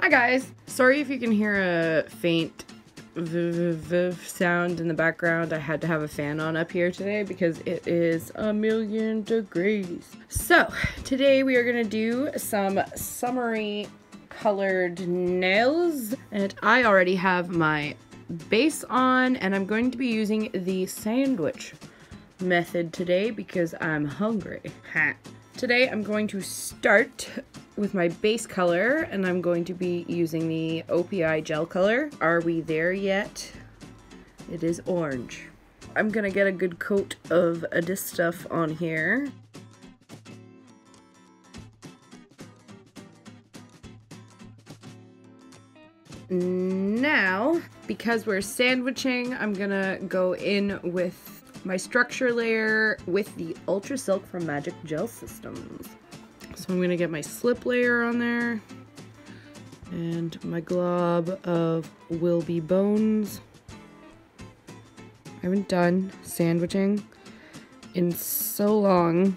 Hi guys! Sorry if you can hear a faint sound in the background. I had to have a fan on up here today because it is 1,000,000 degrees. So, today we are going to do some summery colored nails. And I already have my base on, and I'm going to be using the sandwich method today because I'm hungry. Today I'm going to start with my base color, and I'm going to be using the OPI gel color. Are we there yet? It is orange. I'm gonna get a good coat of this stuff on here. Now, because we're sandwiching, I'm gonna go in with my structure layer with the Ultra Silk from Magic Gel Systems. So I'm gonna get my slip layer on there and my glob of Will Be Bones. I haven't done sandwiching in so long.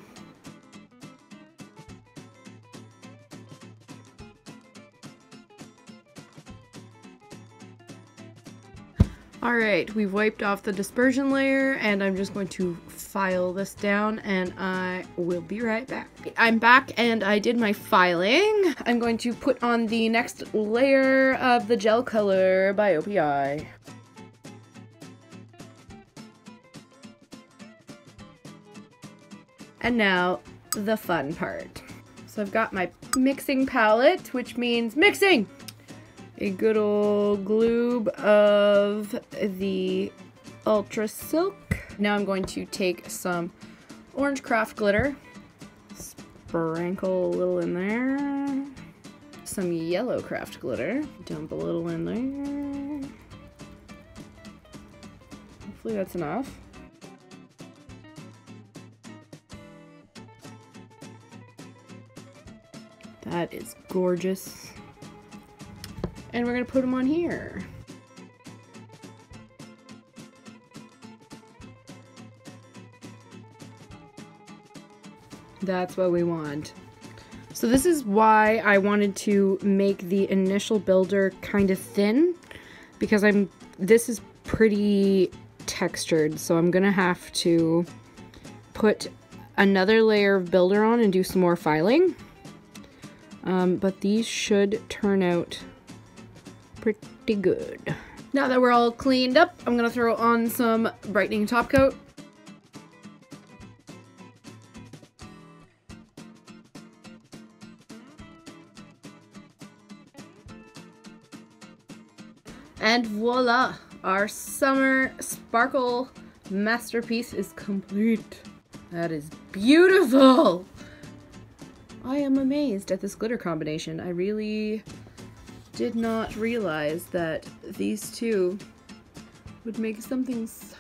Alright, we've wiped off the dispersion layer, and I'm just going to file this down, and I will be right back. I'm back, and I did my filing. I'm going to put on the next layer of the gel color by OPI. And now, the fun part. So I've got my mixing palette, which means mixing! A good old gloob of the Ultra Silk. Now I'm going to take some orange craft glitter, sprinkle a little in there, some yellow craft glitter, dump a little in there. Hopefully that's enough. That is gorgeous. And we're gonna put them on here. That's what we want. So this is why I wanted to make the initial builder kind of thin, because this is pretty textured, so I'm gonna have to put another layer of builder on and do some more filing. But these should turn out pretty good. Now that we're all cleaned up, I'm gonna throw on some brightening top coat. And voila! Our summer sparkle masterpiece is complete. That is beautiful! I am amazed at this glitter combination. I really did not realize that these two would make something so